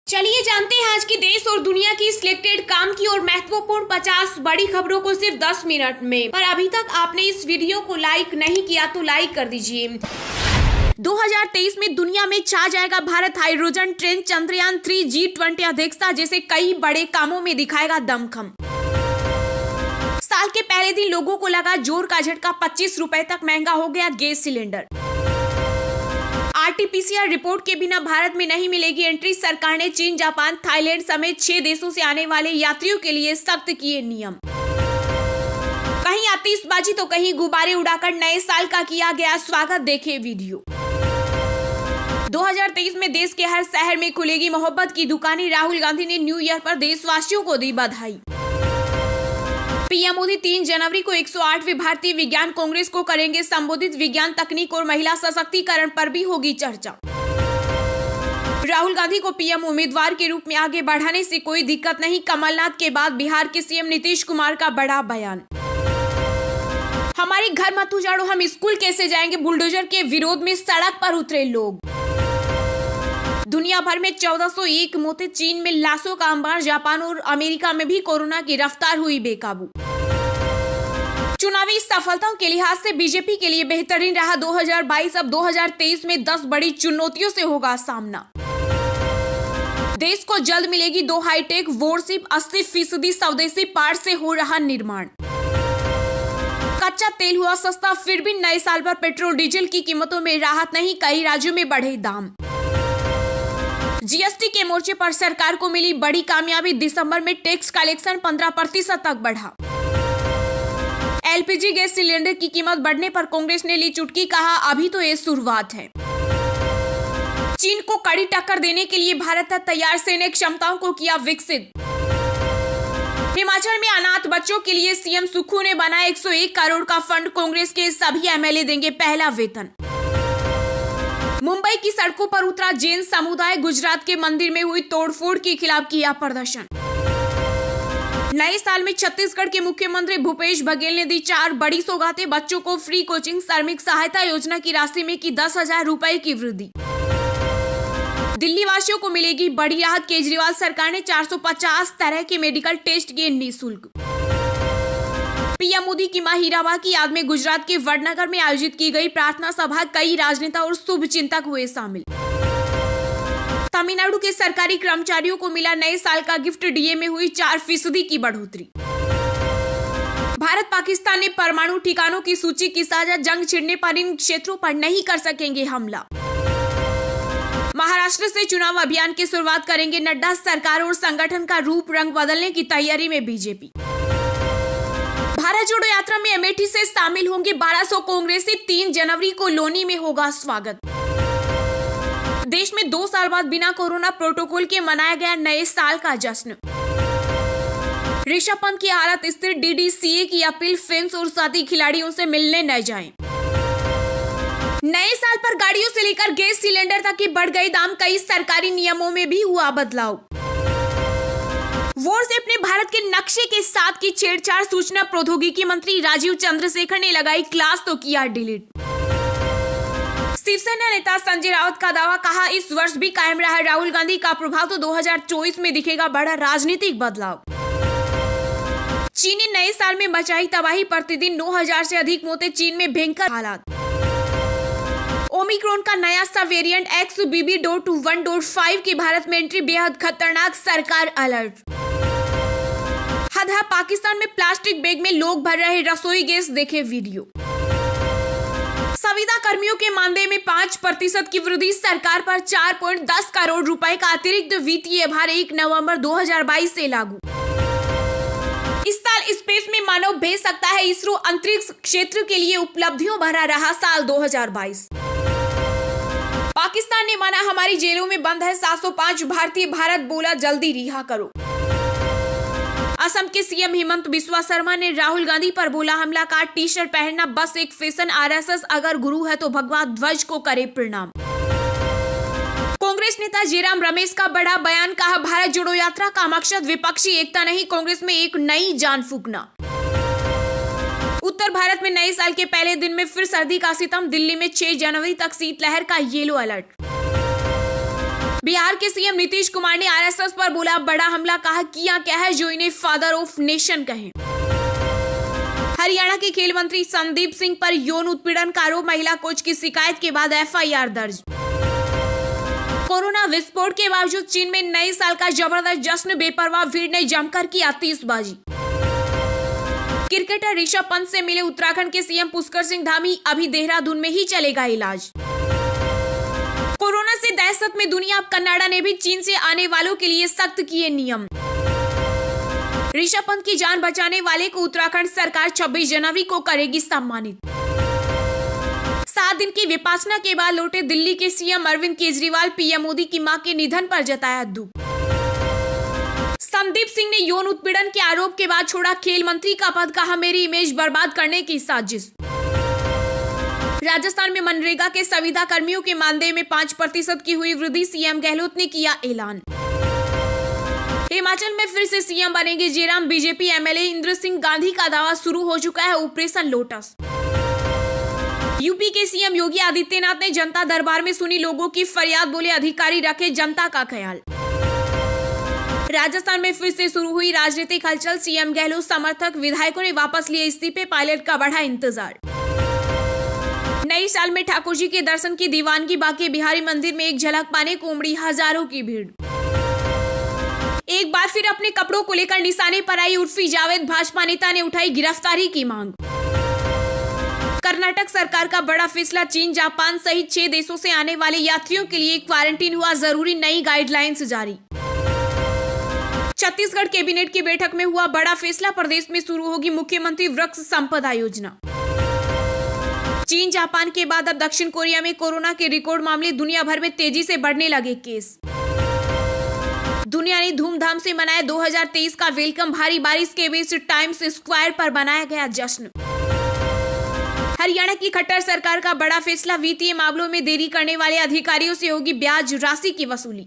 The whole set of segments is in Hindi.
चलिए जानते हैं आज की देश और दुनिया की सिलेक्टेड काम की और महत्वपूर्ण 50 बड़ी खबरों को सिर्फ 10 मिनट में। पर अभी तक आपने इस वीडियो को लाइक नहीं किया तो लाइक कर दीजिए। 2023 में दुनिया में छा जाएगा Bharat. Hydrogen train, Chandrayaan 3, G20 अध्यक्षता जैसे कई बड़े कामों में दिखाएगा दमखम। साल के पहले दिन लोगों को लगा जोर का झटका, 25 रुपए तक महंगा हो गया गैस सिलेंडर। RT-PCR रिपोर्ट के बिना भारत में नहीं मिलेगी एंट्री। सरकार ने चीन, जापान, थाईलैंड समेत 6 देशों से आने वाले यात्रियों के लिए सख्त किए नियम। कहीं आतिशबाजी तो कहीं गुब्बारे उड़ाकर नए साल का किया गया स्वागत। देखें वीडियो। 2023 में देश के हर शहर में खुलेगी मोहब्बत की दुकानें। राहुल गांधी ने न्यू ईयर पर देशवासियों को दी बधाई। पीएम मोदी 3 जनवरी को 108वें भारतीय विज्ञान कांग्रेस को करेंगे संबोधित। विज्ञान, तकनीक और महिला सशक्तिकरण पर भी होगी चर्चा। राहुल गांधी को पीएम उम्मीदवार के रूप में आगे बढ़ाने से कोई दिक्कत नहीं। कमलनाथ के बाद बिहार के सीएम नीतीश कुमार का बड़ा बयान। हमारे घर मत उजाड़ो, हम स्कूल कैसे जाएंगे, बुलडोजर के विरोध में सड़क पर उतरे लोग। दुनिया भर में 1401 मौतें, चीन में लाशों का अंबार। जापान और अमेरिका में भी कोरोना की रफ्तार हुई बेकाबू। चुनावी सफलताओं के लिहाज से बीजेपी के लिए बेहतरीन रहा 2022। अब 2023 में 10 बड़ी चुनौतियों से होगा सामना। देश को जल्द मिलेगी 2 हाईटेक वॉरशिप, 80% स्वदेशी पार्ट से हो रहा निर्माण। कच्चा तेल हुआ सस्ता, फिर भी नए साल पर पेट्रोल डीजल की कीमतों में राहत नहीं, कई राज्यों में बढ़े दाम। जीएसटी के मोर्चे पर सरकार को मिली बड़ी कामयाबी। दिसंबर में टैक्स कलेक्शन 15% तक बढ़ा। एलपीजी गैस सिलेंडर की कीमत बढ़ने पर कांग्रेस ने ली चुटकी, कहा अभी तो ये शुरुआत है। चीन को कड़ी टक्कर देने के लिए भारत तैयार, सैन्य क्षमताओं को किया विकसित। हिमाचल में अनाथ बच्चों के लिए सीएम सुक्खू ने बनाया 101 करोड़ का फंड। कांग्रेस के सभी एमएलए देंगे पहला वेतन। मुंबई की सड़कों पर उतरा जैन समुदाय। गुजरात के मंदिर में हुई तोड़फोड़ के खिलाफ किया प्रदर्शन। नए साल में छत्तीसगढ़ के मुख्यमंत्री भूपेश बघेल ने दी 4 बड़ी सौगातें। बच्चों को फ्री कोचिंग, श्रमिक सहायता योजना की राशि में की 10,000 रुपए की वृद्धि। दिल्ली वासियों को मिलेगी बड़ी राहत। केजरीवाल सरकार ने 450 तरह के मेडिकल टेस्ट किए निःशुल्क। पीएम मोदी की मां हीराबा की याद में गुजरात के वडनगर में आयोजित की गई प्रार्थना सभा। कई राजनेता और शुभचिंतक हुए शामिल। तमिलनाडु के सरकारी कर्मचारियों को मिला नए साल का गिफ्ट। डीए में हुई 4% की बढ़ोतरी। भारत पाकिस्तान ने परमाणु ठिकानों की सूची की साझा। जंग छिड़ने पर इन क्षेत्रों पर नहीं कर सकेंगे हमला। महाराष्ट्र से चुनाव अभियान की शुरुआत करेंगे नड्डा। सरकार और संगठन का रूप रंग बदलने की तैयारी में बीजेपी। भारत जोड़ो यात्रा में अमेठी से शामिल होंगे 1200 कांग्रेसी। 3 जनवरी को लोनी में होगा स्वागत। देश में 2 साल बाद बिना कोरोना प्रोटोकॉल के मनाया गया नए साल का जश्न। ऋषभ पंत की हालत स्थिर। डीडीसीए की अपील, फैंस और साथी खिलाड़ियों से मिलने न जाएं। नए साल पर गाड़ियों से लेकर गैस सिलेंडर तक के बढ़ गए दाम। कई सरकारी नियमों में भी हुआ बदलाव। व्हाट्सएप ने भारत के नक्शे के साथ की छेड़छाड़। सूचना प्रौद्योगिकी मंत्री राजीव चंद्रशेखर ने लगाई क्लास तो किया डिलीट। शिवसेना नेता संजय राउत का दावा, कहा इस वर्ष भी कायम रहा राहुल गांधी का प्रभाव तो 2024 में दिखेगा बड़ा राजनीतिक बदलाव। चीन ने नए साल में मचाई तबाही। प्रतिदिन 9000 से अधिक मौतें। चीन में भयंकर हालात। ओमिक्रॉन का नया सा वेरिएंट XBB.1.5 की भारत में एंट्री बेहद खतरनाक, सरकार अलर्ट। पाकिस्तान में प्लास्टिक बैग में लोग भर रहे रसोई गैस। देखे वीडियो। संविदा कर्मियों के मानदेय में 5% की वृद्धि। सरकार पर 4.10 करोड़ रुपए का अतिरिक्त वित्तीय भार 1 नवंबर 2022 से लागू। इस साल स्पेस में मानव भेज सकता है इसरो। अंतरिक्ष क्षेत्र के लिए उपलब्धियों भरा रहा साल 2022। पाकिस्तान ने माना हमारी जेलों में बंद है 705 भारतीय। भारत बोला जल्दी रिहा करो। असम के सीएम हिमंत बिस्वा शर्मा ने राहुल गांधी पर बोला हमला काट। टी-शर्ट पहनना बस एक फैशन। आरएसएस अगर गुरु है तो भगवा ध्वज को करे प्रणाम। कांग्रेस नेता जयराम रमेश का बड़ा बयान, कहा भारत जोड़ो यात्रा का मकसद विपक्षी एकता नहीं, कांग्रेस में एक नई जान फूंकना। उत्तर भारत में नए साल के पहले दिन में फिर सर्दी का सितम। दिल्ली में 6 जनवरी तक शीतलहर का येलो अलर्ट। बिहार के सीएम नीतीश कुमार ने आरएसएस पर बोला बड़ा हमला, कहा किया क्या है जो इन्हें फादर ऑफ नेशन कहें। हरियाणा के खेल मंत्री संदीप सिंह पर यौन उत्पीड़न का आरोप, महिला कोच की शिकायत के बाद एफआईआर दर्ज। कोरोना विस्फोट के बावजूद चीन में नए साल का जबरदस्त जश्न, बेपरवाह भीड़ ने जमकर की आतिशबाजी। क्रिकेटर ऋषभ पंत से मिले उत्तराखंड के सीएम पुष्कर सिंह धामी, अभी देहरादून में ही चलेगा इलाज। कोरोना से दहशत में दुनिया, अब कनाडा ने भी चीन से आने वालों के लिए सख्त किए नियम। ऋषभ पंत की जान बचाने वाले को उत्तराखंड सरकार 26 जनवरी को करेगी सम्मानित। 7 दिन की विपासना के बाद लौटे दिल्ली के सीएम अरविंद केजरीवाल, पीएम मोदी की मां के निधन पर जताया दुख। संदीप सिंह ने यौन उत्पीड़न के आरोप के बाद छोड़ा खेल मंत्री का पद, कहा मेरी इमेज बर्बाद करने की साजिश। राजस्थान में मनरेगा के संविदा कर्मियों के मानदेय में 5% की हुई वृद्धि, सीएम गहलोत ने किया ऐलान। हिमाचल में फिर से सीएम बनेंगे जयराम, बीजेपी एमएलए इंद्र सिंह गांधी का दावा, शुरू हो चुका है ऑपरेशन लोटस। यूपी के सीएम योगी आदित्यनाथ ने जनता दरबार में सुनी लोगों की फरियाद, बोले अधिकारी रखे जनता का ख्याल। राजस्थान में फिर से शुरू हुई राजनीतिक हलचल, सीएम गहलोत समर्थक विधायकों ने वापस लिए इस्तीफे, पायलट का बढ़ा इंतजार। नई साल में ठाकुर जी के दर्शन की दीवानगी, बांके बिहारी मंदिर में एक झलक पाने को उमड़ी हजारों की भीड़। एक बार फिर अपने कपड़ों को लेकर निशाने पर आई उर्फी जावेद, भाजपा नेता ने उठाई गिरफ्तारी की मांग। कर्नाटक सरकार का बड़ा फैसला, चीन जापान सहित 6 देशों से आने वाले यात्रियों के लिए क्वारंटीन हुआ जरूरी, नई गाइडलाइंस जारी। छत्तीसगढ़ कैबिनेट की बैठक में हुआ बड़ा फैसला, प्रदेश में शुरू होगी मुख्यमंत्री वृक्ष संपदा योजना। चीन जापान के बाद अब दक्षिण कोरिया में कोरोना के रिकॉर्ड मामले, दुनिया भर में तेजी से बढ़ने लगे केस। दुनिया ने धूमधाम से मनाया 2023 का वेलकम, भारी बारिश के बीच टाइम्स स्क्वायर पर बनाया गया जश्न। हरियाणा की खट्टर सरकार का बड़ा फैसला, वित्तीय मामलों में देरी करने वाले अधिकारियों से होगी ब्याज राशि की वसूली।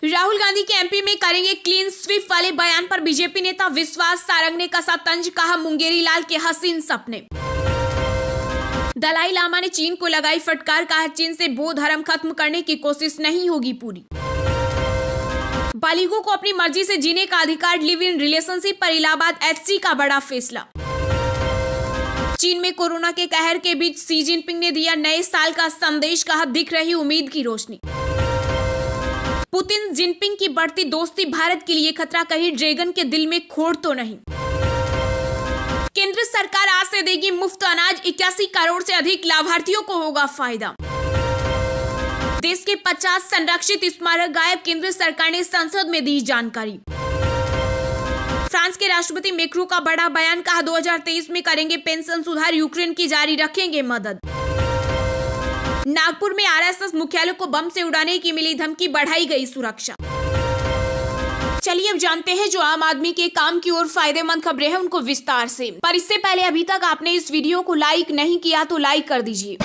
राहुल गांधी के एमपी में करेंगे क्लीन स्वीप वाले बयान पर बीजेपी नेता विश्वास सारंग ने कसा तंज, कहा मुंगेरी लाल के हसीन सपने। दलाई लामा ने चीन को लगाई फटकार, कहा चीन से बौद्ध धर्म खत्म करने की कोशिश नहीं होगी पूरी। बालिगों को अपनी मर्जी से जीने का अधिकार, लिव इन रिलेशनशिप पर इलाहाबाद एचसी का बड़ा फैसला। चीन में कोरोना के कहर के बीच शी जिनपिंग ने दिया नए साल का संदेश, कहा दिख रही उम्मीद की रोशनी। पुतिन जिनपिंग की बढ़ती दोस्ती भारत के लिए खतरा, कहीं ड्रैगन के दिल में खोट तो नहीं। केंद्र सरकार आज से देगी मुफ्त अनाज, 81 करोड़ से अधिक लाभार्थियों को होगा फायदा। देश के 50 संरक्षित स्मारक गायब, केंद्र सरकार ने संसद में दी जानकारी। फ्रांस के राष्ट्रपति मैक्रों का बड़ा बयान, कहा 2023 में करेंगे पेंशन सुधार, यूक्रेन की जारी रखेंगे मदद। नागपुर में आरएसएस मुख्यालय को बम से उड़ाने की मिली धमकी, बढ़ाई गई सुरक्षा। चलिए अब जानते हैं जो आम आदमी के काम की और फायदेमंद खबरें हैं उनको विस्तार से। पर इससे पहले अभी तक आपने इस वीडियो को लाइक नहीं किया तो लाइक कर दीजिए।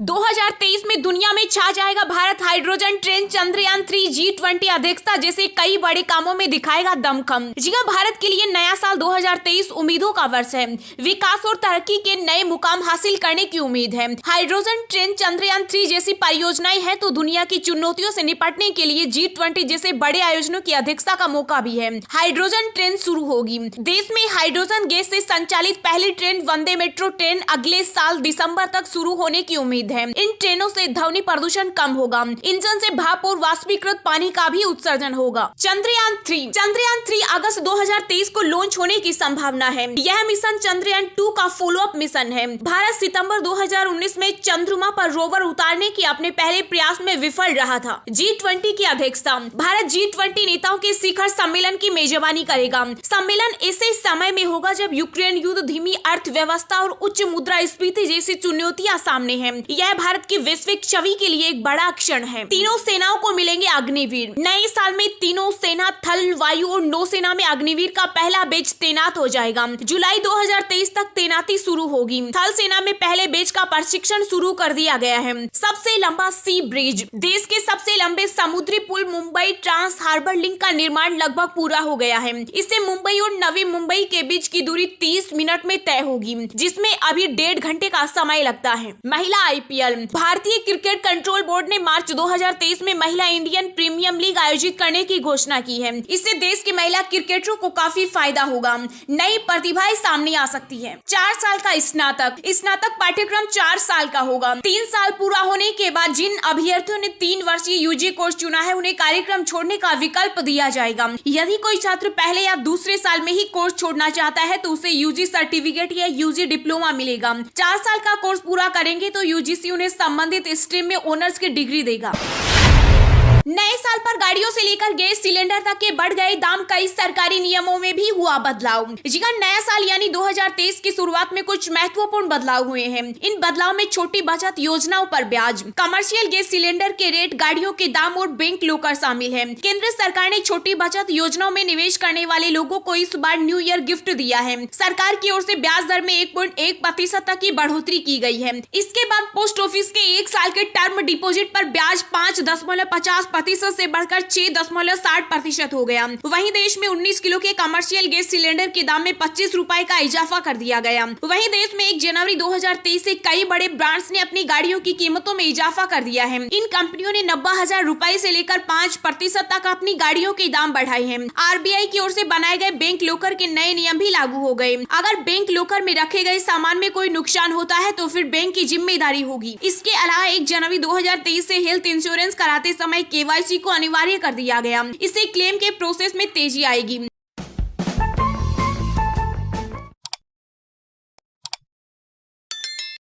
2023 में दुनिया में छा जाएगा Bharat, hydrogen train, Chandrayaan 3, G20 अध्यक्षता जैसे कई बड़े कामों में दिखाएगा दमखम। जी हां, भारत के लिए नया साल 2023 उम्मीदों का वर्ष है। विकास और तरक्की के नए मुकाम हासिल करने की उम्मीद है। हाइड्रोजन ट्रेन, चंद्रयान 3 जैसी परियोजनाएं हैं तो दुनिया की चुनौतियों से निपटने के लिए G20 जैसे बड़े आयोजनों की अध्यक्षता का मौका भी है। हाइड्रोजन ट्रेन शुरू होगी। देश में हाइड्रोजन गैस से संचालित पहली ट्रेन वंदे मेट्रो ट्रेन अगले साल दिसंबर तक शुरू होने की उम्मीद है। इन ट्रेनों से ध्वनि प्रदूषण कम होगा। इंजन से भाप और वाष्पीकृत पानी का भी उत्सर्जन होगा। चंद्रयान 3 अगस्त 2023 को लॉन्च होने की संभावना है। यह मिशन चंद्रयान 2 का फॉलोअप मिशन है। भारत सितंबर 2019 में चंद्रमा पर रोवर उतारने की अपने पहले प्रयास में विफल रहा था। G20 की अध्यक्षता, भारत G20 नेताओं के शिखर सम्मेलन की मेजबानी करेगा। सम्मेलन ऐसे समय में होगा जब यूक्रेन युद्ध, धीमी अर्थव्यवस्था और उच्च मुद्रास्फीति जैसी चुनौतियां सामने हैं। यह भारत की वैश्विक छवि के लिए एक बड़ा क्षण है। तीनों सेनाओं को मिलेंगे अग्निवीर। नए साल में तीनों सेना, थल, वायु और नौसेना में अग्निवीर का पहला बैच तैनात हो जाएगा। जुलाई 2023 तक तैनाती शुरू होगी। थल सेना में पहले बैच का प्रशिक्षण शुरू कर दिया गया है। सबसे लंबा सी ब्रिज, देश के सबसे लंबे समुद्री पुल मुंबई ट्रांस हार्बर लिंक का निर्माण लगभग पूरा हो गया है। इससे मुंबई और नवी मुंबई के बीच की दूरी 30 मिनट में तय होगी, जिसमें अभी 1.5 घंटे का समय लगता है। महिला IPS, IPL। भारतीय क्रिकेट कंट्रोल बोर्ड ने मार्च 2023 में महिला इंडियन प्रीमियम लीग आयोजित करने की घोषणा की है। इससे देश के महिला क्रिकेटरों को काफी फायदा होगा, नई प्रतिभाएं सामने आ सकती है। 4 साल का स्नातक पाठ्यक्रम 4 साल का होगा। 3 साल पूरा होने के बाद जिन अभ्यर्थियों ने 3 वर्षीय UG कोर्स चुना है उन्हें कार्यक्रम छोड़ने का विकल्प दिया जाएगा। यदि कोई छात्र पहले या दूसरे साल में ही कोर्स छोड़ना चाहता है तो उसे UG सर्टिफिकेट या UG डिप्लोमा मिलेगा। 4 साल का कोर्स पूरा करेंगे तो UGC उन्हें संबंधित स्ट्रीम में ऑनर्स की डिग्री देगा। नए साल पर गाड़ियों से लेकर गैस सिलेंडर तक के बढ़ गए दाम, कई सरकारी नियमों में भी हुआ बदलाव। जी हां, नया साल यानी 2023 की शुरुआत में कुछ महत्वपूर्ण बदलाव हुए हैं। इन बदलाव में छोटी बचत योजनाओं पर ब्याज, कमर्शियल गैस सिलेंडर के रेट, गाड़ियों के दाम और बैंक लॉकर शामिल है। केंद्र सरकार ने छोटी बचत योजनाओं में निवेश करने वाले लोगों को इस बार न्यू ईयर गिफ्ट दिया है। सरकार की ओर से ब्याज दर में 1.1% तक की बढ़ोतरी की गई है। इसके बाद पोस्ट ऑफिस के 1 साल के टर्म डिपोजिट पर ब्याज 5.50% से बढ़कर 6.60% हो गया। वहीं देश में 19 किलो के कमर्शियल गैस सिलेंडर के दाम में 25 रुपए का इजाफा कर दिया गया। वहीं देश में 1 जनवरी 2023 से कई बड़े ब्रांड्स ने अपनी गाड़ियों की कीमतों में इजाफा कर दिया है। इन कंपनियों ने 90,000 रुपए से लेकर 5% तक अपनी गाड़ियों के दाम बढ़ाए हैं। RBI की ओर से बनाए गए बैंक लॉकर के नए नियम भी लागू हो गए। अगर बैंक लॉकर में रखे गए सामान में कोई नुकसान होता है तो फिर बैंक की जिम्मेदारी होगी। इसके अलावा 1 जनवरी 2023 से हेल्थ इंश्योरेंस कराते समय KYC को अनिवार्य कर दिया गया। इससे क्लेम के प्रोसेस में तेजी आएगी।